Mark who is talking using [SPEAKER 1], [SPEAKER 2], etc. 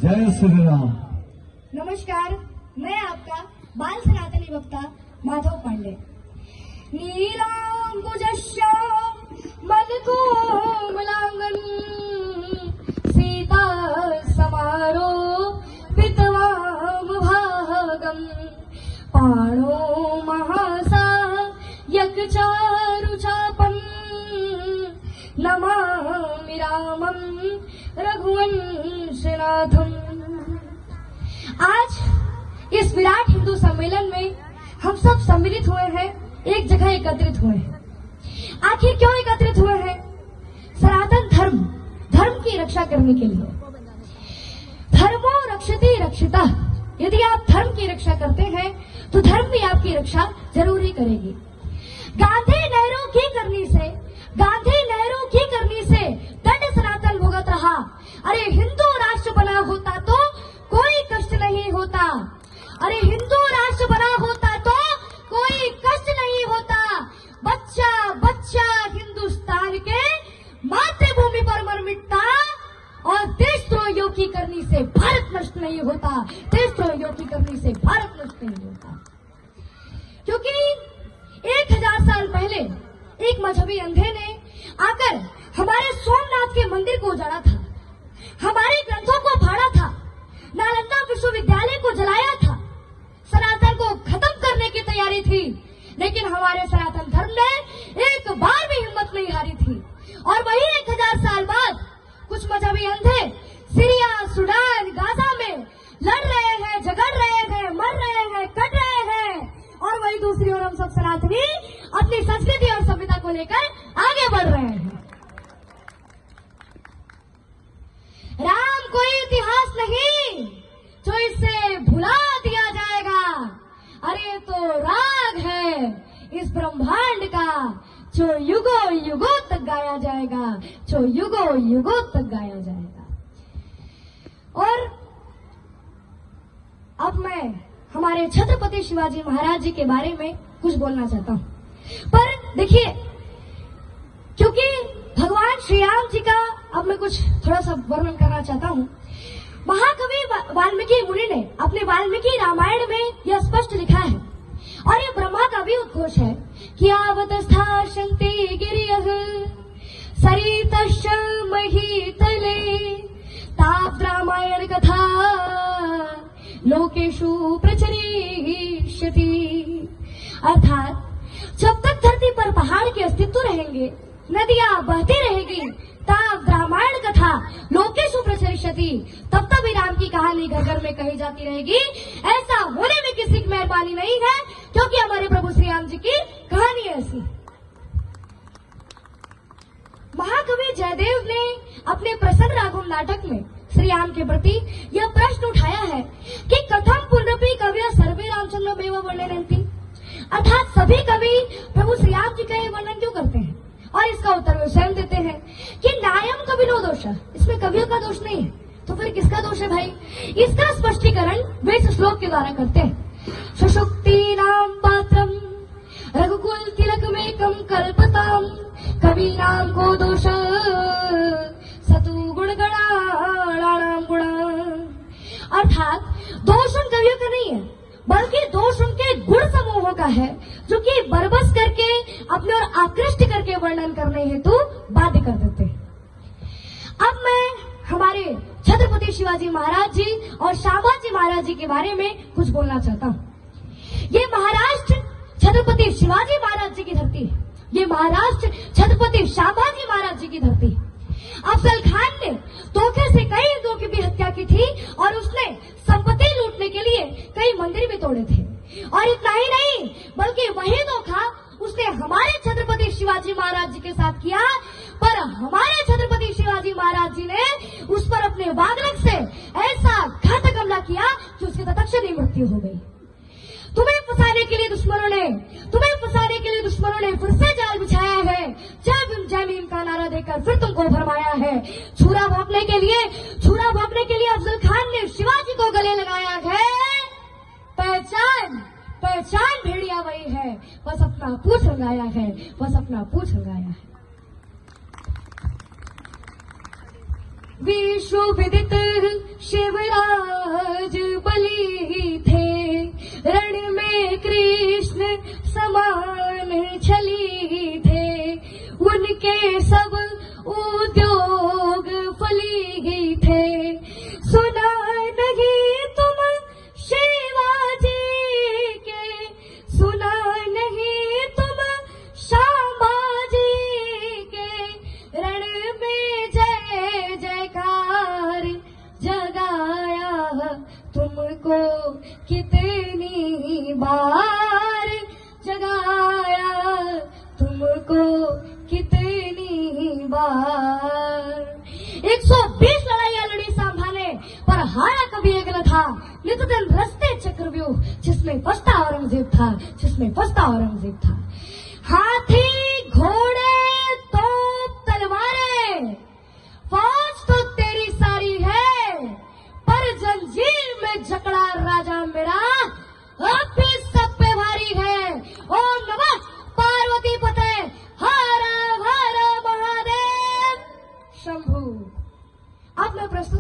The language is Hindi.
[SPEAKER 1] जय श्री राम।
[SPEAKER 2] नमस्कार, मैं आपका बाल सनातनी वक्ता माधव पांडे। नीलांबुजस्य मलकोमलांगन सीता समारो पितवामभागम पाणो महासा यकचारुचापम नमामि रामं रघुवंशनाथम। आज इस विराट हिंदू सम्मेलन में हम सब सम्मिलित हुए हैं, एक जगह एकत्रित हुए हैं। आखिर क्यों एकत्रित हुए हैं? सनातन धर्म की रक्षा करने के लिए। धर्मो रक्षति रक्षिता। यदि आप धर्म की रक्षा करते हैं तो धर्म भी आपकी रक्षा जरूर ही करेगी। गांधी नेहरू की करनी से दंड सनातन भुगत रहा। अरे हिंदू राष्ट्र बना होता तो कोई कष्ट नहीं होता। अरे हिंदू राष्ट्र बना होता तो कोई कष्ट नहीं होता। बच्चा बच्चा हिंदुस्तान के मातृभूमि पर मर मिटता और देशद्रोहियों की करनी से भारत नष्ट नहीं होता। देशद्रोहियों की करनी से भारत नष्ट नहीं होता। क्योंकि 1000 साल पहले एक मजहबी अंधे ने आकर हमारे सोमनाथ के मंदिर को उजाड़ा था, हमारे ग्रंथों को फाड़ा था, नालंदा विश्वविद्यालय को जलाया था, सनातन को खत्म करने की तैयारी थी। लेकिन हमारे सनातन धर्म ने एक बार भी हिम्मत नहीं हारी थी। और वही 1000 साल बाद कुछ मजहबी अंधे सीरिया, सूडान, गाजा में लड़ रहे हैं, झगड़ रहे हैं, मर रहे हैं, कट रहे हैं। और वही दूसरी ओर हम सब सनातनी अपनी संस्कृति और सभ्यता को लेकर आगे बढ़ रहे हैं। राम कोई इतिहास नहीं जो इसे भुला दिया जाएगा। अरे तो राग है इस ब्रह्मांड का जो युगों युगों तक गाया जाएगा, जो युगों युगों तक गाया जाएगा। और अब मैं हमारे छत्रपति शिवाजी महाराज जी के बारे में कुछ बोलना चाहता हूं। पर देखिए, क्योंकि भगवान श्री राम जी का अब मैं कुछ थोड़ा सा वर्णन करना चाहता हूं। महाकवि वाल्मीकि मुनि ने अपने वाल्मीकि रामायण में यह स्पष्ट लिखा है, और ये ब्रह्मा का भी उद्घोष है कि आवतस्था शंति गिरियः सरितश्च महीतले ताप रामायण कथा लोकेशु प्रचरिष्यति। अर्थात जब तक धरती पर पहाड़ के अस्तित्व रहेंगे, नदियां बहती रहेगी, तब रामायण कथा लोकेशु प्रचरिष्यति, तब तक भी राम की कहानी घर घर में कही जाती रहेगी। ऐसा होने में किसी की मेहरबानी नहीं है, क्योंकि हमारे प्रभु श्री राम जी की कहानी ऐसी। महाकवि जयदेव ने अपने प्रसन्न राघव नाटक में श्री राम के प्रति यह प्रश्न उठाया है कि कथम पुनरपि कविया सर्वे रामचंद्र मेव वर्णयन्ति। अर्थात सभी कवि प्रभु श्री राम जी का ये वर्णन क्यों करते हैं? और इसका उत्तर वे स्वयं देते हैं कि नायम कविनो दोष, इसमें कवियों का दोष नहीं है। तो फिर किसका दोष है भाई? इसका स्पष्टीकरण वे इस श्लोक के द्वारा करते हैं। सुषुप्ति नाम पात्रम रघुकुल तिलकमेकम कल्पताम कवीनाम को दोष सतु गुणगणाणाम गुण। अर्थात दोष उन कवियों का नहीं है, बल्कि दोष उनके गुण समूहों का है, जो कि बरबस करके अपने और आकृष्ट करके वर्णन करने हेतु बाध्य कर देते हैं। अब मैं हमारे छत्रपति शिवाजी महाराज जी और शाबाजी महाराज जी के बारे में कुछ बोलना चाहता हूं। ये महाराष्ट्र छत्रपति शिवाजी महाराज जी की धरती है, ये महाराष्ट्र छत्रपति शाबाजी महाराज जी की धरती है। अफजल खान ने धोखे से कई हिंदुओं की भी हत्या की थी, और उसने संपत्ति लूटने के लिए कई मंदिर भी तोड़े थे। और इतना ही नहीं, बल्कि वही धोखा उसने हमारे छत्रपति शिवाजी महाराज जी के साथ किया। पर हमारे छत्रपति शिवाजी महाराज जी ने उस पर अपने वागलक से ऐसा घातक हमला किया कि उसकी तत्क्षण ही मृत्यु हो गई। तुम्हें फंसाने के लिए दुश्मनों ने फिर से जाल बिछाया है। जय भीम का नारा देकर फिर तुमको भरमाया है। छुरा भोंकने के लिए अफजल खान ने शिवाजी को गले लगाया है। पहचान भेड़िया वही है, बस अपना पूछ रंगाया है। विश्व विदित शिवराज सब उद्योग फली थे। सुना नहीं तुम शिवाजी के, सुना नहीं तुम शांबाजी के, रण में जय जयकार जगाया तुमको कितनी बार, जगाया तुमको कितनी बार। 120 लड़ाइयां लड़ी सांभा ने, पर हारा कभी एक न था। नित दिन रस्ते चक्रव्यूह, जिसमें फंसता औरंगजेब था, जिसमें फंसता औरंगजेब था। हाथी घोड़े